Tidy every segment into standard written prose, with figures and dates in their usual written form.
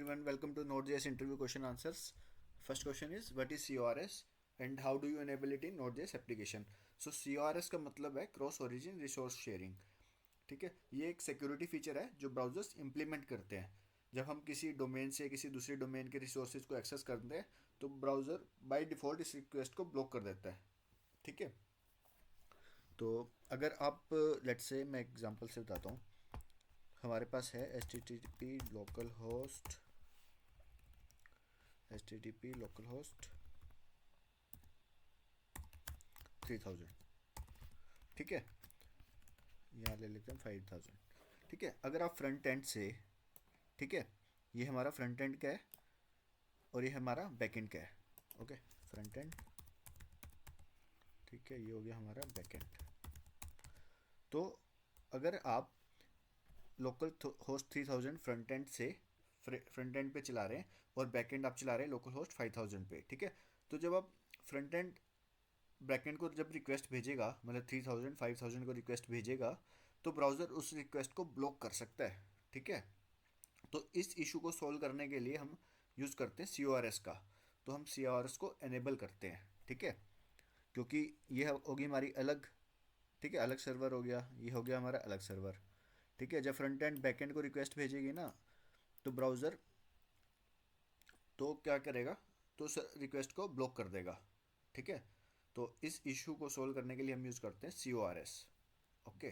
everyone, welcome to Node.js interview question answers. First question is what is CORS and how do you enable it in Node.js application? So CORS का मतलब है cross origin resource sharing. ठीक है, ये एक security feature है जो browsers implement करते हैं. जब हम किसी डोमेन से किसी दूसरे डोमेन के रिसोर्सेज को एक्सेस करते हैं तो ब्राउज़र बाय डिफ़ॉल्ट इस रिक्वेस्ट को ब्लॉक कर देता है. ठीक है, तो अगर आप लेट्स से मैं एग्जांपल से बताता हूँ. हमारे पास है http localhost 3000. ठीक है, यहाँ ले लेते हैं 5000. ठीक है, अगर आप फ्रंट एंड से, ठीक है, ये हमारा फ्रंट एंड का है और ये हमारा बैक एंड का है. ओके, फ्रंट एंड, ठीक है, ये हो गया हमारा बैक एंड. तो अगर आप लोकल होस्ट 3000 फ्रंट एंड से फ्रंट एंड पे चला रहे हैं और बैक एंड आप चला रहे हैं लोकल होस्ट 5000 पे. ठीक है, तो जब आप फ्रंट एंड बैक एंड को जब रिक्वेस्ट भेजेगा, मतलब 3000 5000 को रिक्वेस्ट भेजेगा, तो ब्राउज़र उस रिक्वेस्ट को ब्लॉक कर सकता है. ठीक है, तो इस इशू को सॉल्व करने के लिए हम यूज़ करते हैं CORS का. तो हम CORS को एनेबल करते हैं. ठीक है, क्योंकि ये होगी हमारी अलग, ठीक है, अलग सर्वर हो गया, ये हो गया हमारा अलग सर्वर. ठीक है, जब फ्रंट एंड बैक एंड को रिक्वेस्ट भेजेगी ना, तो ब्राउज़र तो क्या करेगा, तो रिक्वेस्ट को ब्लॉक कर देगा. ठीक है, तो इस इशू को सोल्व करने के लिए हम यूज़ करते हैं CORS. ओके,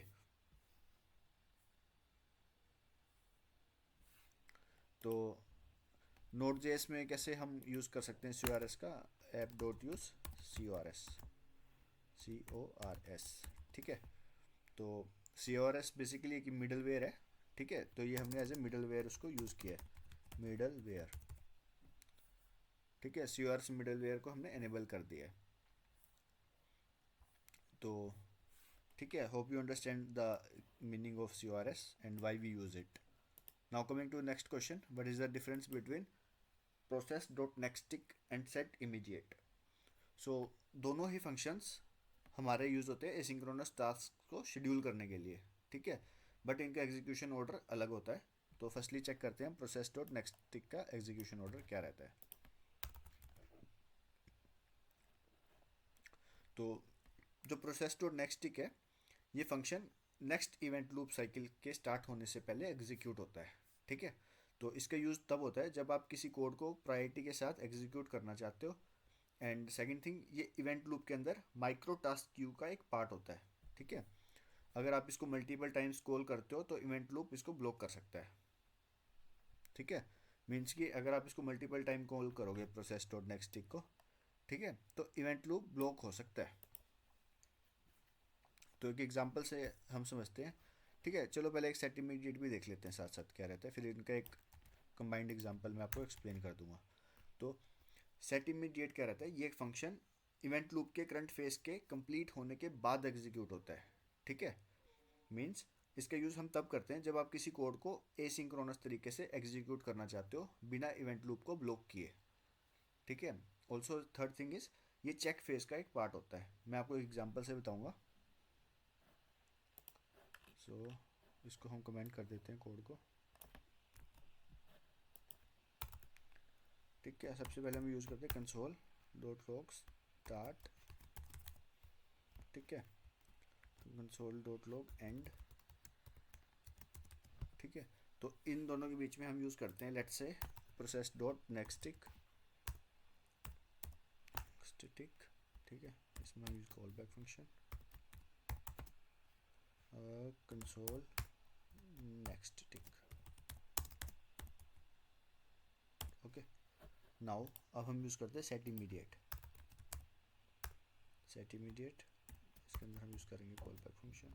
तो Node.js में कैसे हम यूज़ कर सकते हैं CORS का, app.use CORS. ठीक है, तो CORS बेसिकली एक मिडल वेयर है. ठीक है, तो ये हमने एज ए मिडल वेयर उसको यूज़ किया है, मिडल वेयर. ठीक है, CORS मिडल वेयर को हमने एनेबल कर दिया है. तो ठीक है, hope you understand the meaning of CORS and why we use it. Now coming to next question, what is the difference between process.nextTick and set immediate. So दोनों ही फंक्शंस हमारे यूज़ होते हैं एसिंक्रोनस टास्क को schedule करने के लिए. ठीक है, बट इनका एग्जीक्यूशन ऑर्डर अलग होता है. तो फर्स्टली चेक करते हैं process.nextTick का एग्जीक्यूशन ऑर्डर क्या रहता है. तो जो process.nextTick है, ये function next event loop cycle के स्टार्ट होने से पहले एग्जीक्यूट होता है. ठीक है, तो इसका यूज़ तब होता है जब आप किसी कोड को प्रायोरिटी के साथ एग्जीक्यूट करना चाहते हो. एंड सेकंड थिंग, ये इवेंट लूप के अंदर माइक्रो टास्क क्यू का एक पार्ट होता है. ठीक है, अगर आप इसको मल्टीपल टाइम्स कॉल करते हो तो इवेंट लूप इसको ब्लॉक कर सकता है. ठीक है, मीन्स कि अगर आप इसको मल्टीपल टाइम कॉल करोगे process.nextTick को, ठीक है, तो इवेंट लूप ब्लॉक हो सकता है. तो एक एग्जांपल से हम समझते हैं. ठीक है, चलो पहले एक सेट इमीडिएट भी देख लेते हैं साथ साथ क्या रहता है, फिर इनका एक कंबाइंड एग्जांपल मैं आपको एक्सप्लेन कर दूंगा. तो सेट इमीडिएट क्या रहता है, ये एक फंक्शन इवेंट लूप के करंट फेज के कंप्लीट होने के बाद एग्जीक्यूट होता है. ठीक है, मीन्स इसका यूज़ हम तब करते हैं जब आप किसी कोड को एसिंक्रोनस तरीके से एग्जीक्यूट करना चाहते हो बिना इवेंट लूप को ब्लॉक किए. ठीक है, ऑल्सो थर्ड थिंग इज ये चेक फेज का एक पार्ट होता है. मैं आपको एग्जाम्पल से बताऊंगा. सो इसको हम कमेंट कर देते हैं कोड को. ठीक है, सबसे पहले हम यूज़ करते हैं console.log start. ठीक है, console.log end. ठीक है, तो इन दोनों के बीच में हम यूज़ करते हैं लेट्स से process.nextTick. ठीक है, इसमें हम use call back function console nextTick. Okay, now अब हम यूज़ करते हैं सेट इमीडिएट. इसके अंदर हम यूज़ करेंगे कॉल बैक फंक्शन,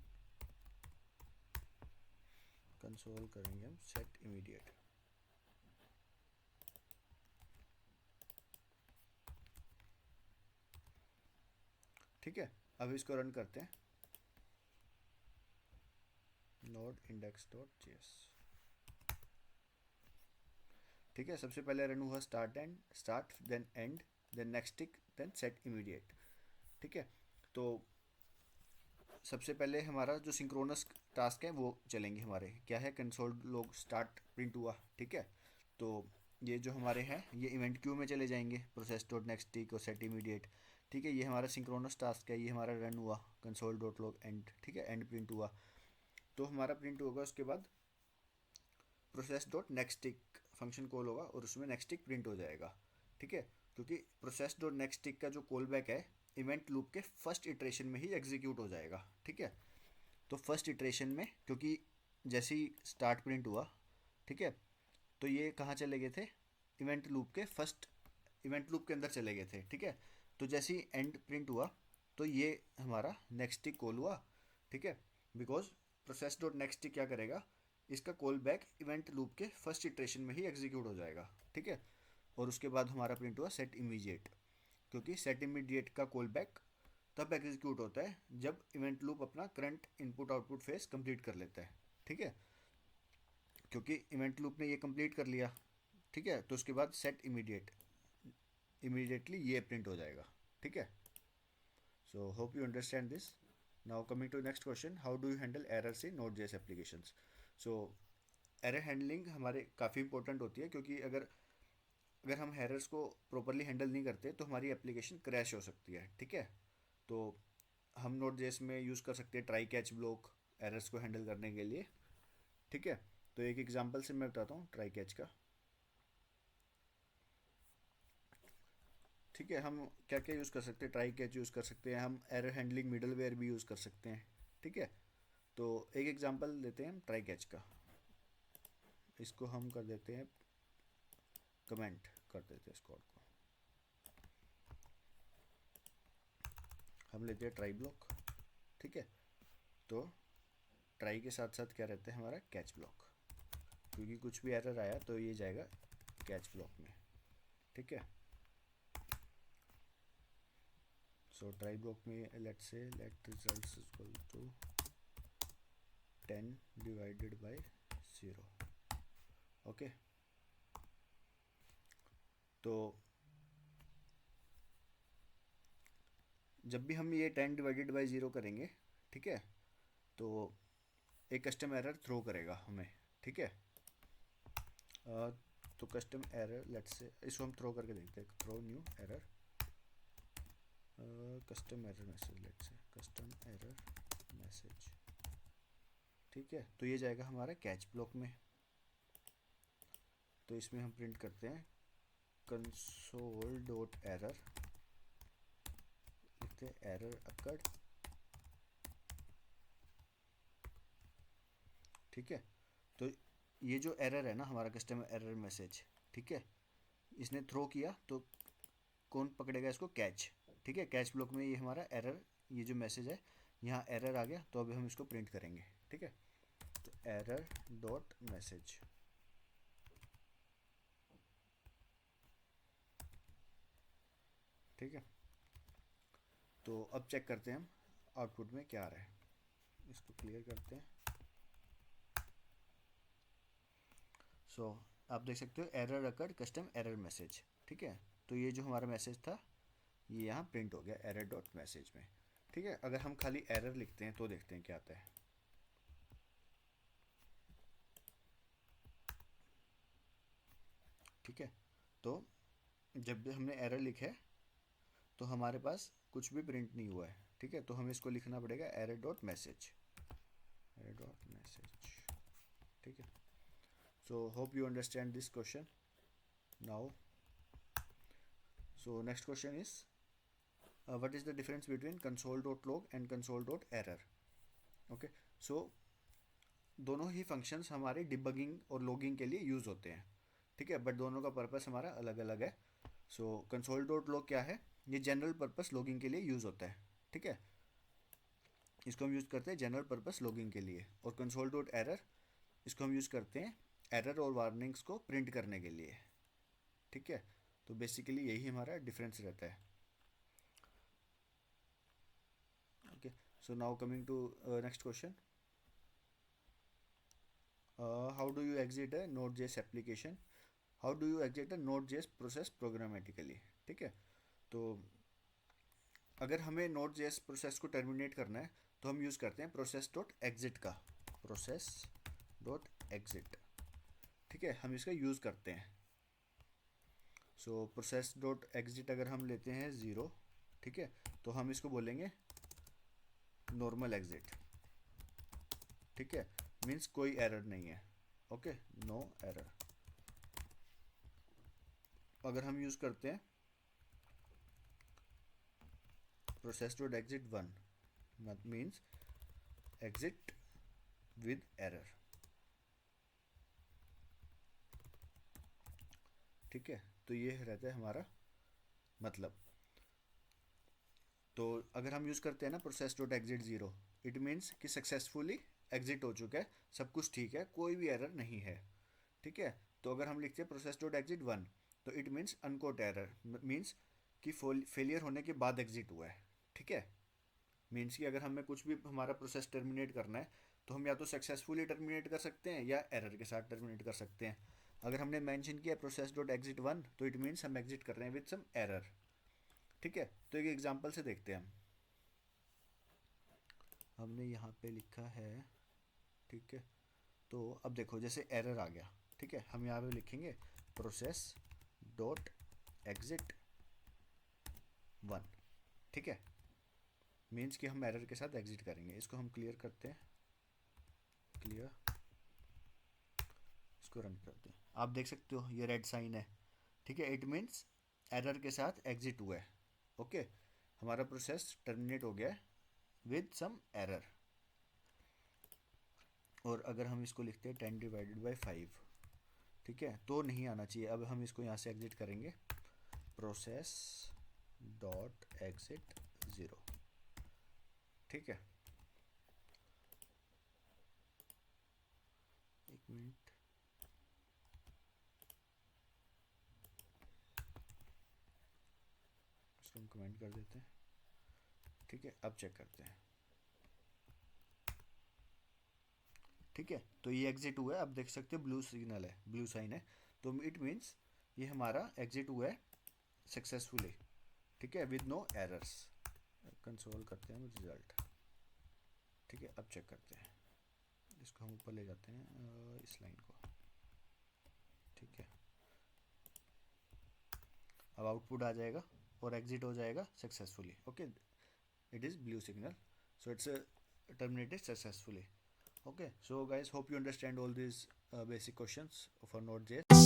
कंसोल करेंगे हम सेट इमीडिएट. ठीक है, अब इसको रन करते हैं. node index.js. ठीक है, सबसे पहले रन हुआ start then and then next tick then set immediate. ठीक है, तो सबसे पहले हमारा जो सिंक्रोनस टास्क है वो चलेंगे हमारे, क्या है, कंसोल लॉग स्टार्ट प्रिंट हुआ. ठीक है, तो ये जो हमारे हैं ये इवेंट क्यू में चले जाएंगे, प्रोसेस डॉट नेक्स्ट टिक और सेट इमीडिएट। ठीक है, ये हमारा सिंक्रोनस टास्क है, ये हमारा रन हुआ कंसोल डॉट लॉग एंड। ठीक है, एंड प्रिंट हुआ, तो हमारा प्रिंट होगा। उसके बाद process dot next tick function call होगा और उसमें नेक्स्ट टिक प्रिंट हो जाएगा। ठीक है, क्योंकि प्रोसेस डॉट नेक्स्ट टिक का जो कॉल बैक है इवेंट लूप के फर्स्ट इटरेशन में ही एग्जीक्यूट हो जाएगा। ठीक है, तो फर्स्ट इटरेशन में, क्योंकि जैसे ही स्टार्ट प्रिंट हुआ, ठीक है, तो ये कहाँ चले गए थे, इवेंट लूप के फर्स्ट इवेंट लूप के अंदर चले गए थे। ठीक है, तो जैसे ही एंड प्रिंट हुआ तो ये हमारा नेक्स्ट टिक कॉल हुआ। ठीक है, because process dot next tick क्या करेगा, इसका कॉल बैक इवेंट लूप के फर्स्ट इटरेशन में ही एग्जीक्यूट हो जाएगा। ठीक है, और उसके बाद हमारा प्रिंट हुआ सेट इमीडिएट, क्योंकि सेट इमीडिएट का कॉल बैक तब एग्जीक्यूट होता है जब इवेंट लूप अपना current input output face complete कर लेता है। ठीक है, क्योंकि इवेंट लूप ने ये कंप्लीट कर लिया। ठीक है, तो उसके बाद सेट इमीडिएटली ये प्रिंट हो जाएगा। ठीक है, so hope you understand this. Now coming to next question, how do you handle errors in Node JS applications. So error handling हमारे काफ़ी इंपॉर्टेंट होती है, क्योंकि अगर अगर हम एरर्स को प्रॉपरली हैंडल नहीं करते तो हमारी एप्लीकेशन क्रैश हो सकती है। ठीक है, तो हम नोड.जेएस में यूज़ कर सकते हैं ट्राई कैच ब्लॉक एरर्स को हैंडल करने के लिए। ठीक है, तो एक एग्जांपल से मैं बताता हूँ ट्राई कैच का। ठीक है, हम क्या क्या यूज़ कर सकते हैं, ट्राई कैच यूज़ कर सकते हैं, हम एरर हैंडलिंग मिडलवेयर भी यूज़ कर सकते हैं। ठीक है, तो एक एग्जांपल लेते हैं हम ट्राई कैच का। इसको हम कर देते हैं कमेंट कर देते हैं इस कोड को। हम लेते हैं ट्राई ब्लॉक। ठीक है, तो ट्राई के साथ साथ क्या रहता है हमारा कैच ब्लॉक, क्योंकि कुछ भी एरर आया तो ये जाएगा कैच ब्लॉक में। ठीक है, सो ट्राई ब्लॉक में let's say let results equal to 10 divided by 0। Okay, तो जब भी हम ये 10 डिवाइडेड बाय 0 करेंगे, ठीक है, तो एक कस्टम एरर थ्रो करेगा हमें। ठीक है, तो कस्टम एरर लेट्स से इसको हम थ्रो करके देखते हैं, throw new error custom error message, let's say custom error message. ठीक है, तो ये जाएगा हमारा कैच ब्लॉक में। तो इसमें हम प्रिंट करते हैं कंसोल डॉट एरर, लिखते हैं एरर अकर्ड। ठीक है, तो ये जो एरर है ना हमारा कस्टमर एरर मैसेज, ठीक है, इसने थ्रो किया तो कौन पकड़ेगा इसको, कैच। ठीक है, कैच ब्लॉक में ये हमारा एरर, ये जो मैसेज है यहाँ एरर आ गया, तो अभी हम इसको प्रिंट करेंगे। ठीक है, तो एरर डॉट मैसेज। ठीक है, तो अब चेक करते हैं हम आउटपुट में क्या आ रहा है। इसको क्लियर करते हैं। सो आप देख सकते हो error occurred custom error message. ठीक है, तो ये जो हमारा मैसेज था ये यहाँ प्रिंट हो गया एरर डॉट मैसेज में। ठीक है, अगर हम खाली एरर लिखते हैं तो देखते हैं क्या आता है। ठीक है, तो जब भी हमने एरर लिखा है तो हमारे पास कुछ भी प्रिंट नहीं हुआ है। ठीक है, तो हमें इसको लिखना पड़ेगा error dot message, error dot message. ठीक है, so hope you understand this question now. So next question is what is the difference between console.log and console.error। Okay, so दोनों ही फंक्शंस हमारे डिबगिंग और लॉगिंग के लिए यूज़ होते हैं। ठीक है, बट दोनों का पर्पस हमारा अलग अलग है। सो console.log क्या है, ये जनरल पर्पस लॉगिंग के लिए यूज़ होता है। ठीक है, इसको हम यूज़ करते हैं जनरल पर्पस लॉगिंग के लिए। और console.error इसको हम यूज़ करते हैं एरर और वार्निंग्स को प्रिंट करने के लिए। ठीक है, तो बेसिकली यही हमारा डिफरेंस रहता है। Okay, so now coming to next question, how do you exit a node.js application, how do you exit a node.js process programmatically। ठीक है, तो अगर हमें node.js प्रोसेस को टर्मिनेट करना है तो हम यूज़ करते हैं प्रोसेस डॉट एग्जिट का, प्रोसेस डॉट एग्जिट। ठीक है, हम इसका यूज़ करते हैं। सो प्रोसेस डॉट एग्जिट अगर हम लेते हैं 0, ठीक है, तो हम इसको बोलेंगे नॉर्मल एग्जिट, ठीक है, मीन्स कोई एरर नहीं है, ओके, नो एरर। अगर हम यूज़ करते हैं process dot exit 1, means exit with error, ठीक है, तो ये रहता है हमारा मतलब। तो अगर हम यूज़ करते हैं ना process dot exit 0, it means कि सक्सेसफुली एग्जिट हो चुका है, सब कुछ ठीक है, कोई भी एरर नहीं है, ठीक है। तो अगर हम लिखते हैं प्रोसेस डॉट एग्जिट 1, तो it means unquote error, means कि फेलियर होने के बाद एग्जिट हुआ है, ठीक है। मीन्स कि अगर हमें कुछ भी हमारा प्रोसेस टर्मिनेट करना है, तो हम या तो सक्सेसफुली टर्मिनेट कर सकते हैं या एरर के साथ टर्मिनेट कर सकते हैं। अगर हमने मेंशन किया प्रोसेस डॉट एग्जिट 1, तो इट मीन्स हम एग्जिट कर रहे हैं विद सम एरर, ठीक है। तो एक एग्जांपल से देखते हैं हम। हमने यहाँ पे लिखा है, ठीक है, तो अब देखो जैसे एरर आ गया, ठीक है, हम यहाँ पे लिखेंगे प्रोसेस डॉट एग्जिट 1, ठीक है, मीन्स कि हम एरर के साथ एग्जिट करेंगे। इसको हम क्लियर करते हैं, क्लियर, इसको रन करते हैं। आप देख सकते हो ये रेड साइन है, ठीक है, इट मीन्स एरर के साथ एग्जिट हुआ है, ओके, हमारा प्रोसेस टर्मिनेट हो गया है विद सम एरर। और अगर हम इसको लिखते हैं 10/5, ठीक है, तो नहीं आना चाहिए। अब हम इसको यहाँ से एग्जिट करेंगे प्रोसेस डॉट एग्जिट 0, ठीक है, एक मिनट, इसको हम कमेंट कर देते हैं, ठीक है। अब चेक करते हैं, ठीक है, तो ये एग्जिट हुआ है, आप देख सकते हो ब्लू सिग्नल है, ब्लू साइन है, तो इट मीन्स ये हमारा एग्जिट हुआ है सक्सेसफुली, ठीक है, विद नो एरर्स। कंसोल करते हैं रिजल्ट, ठीक है। अब चेक करते हैं, इसको हम ऊपर ले जाते हैं इस लाइन को, ठीक है, अब आउटपुट आ जाएगा और एग्जिट हो जाएगा successfully, okay, it is blue signal, so it's terminated successfully, okay, so guys, hope you understand all these basic questions for Node.js.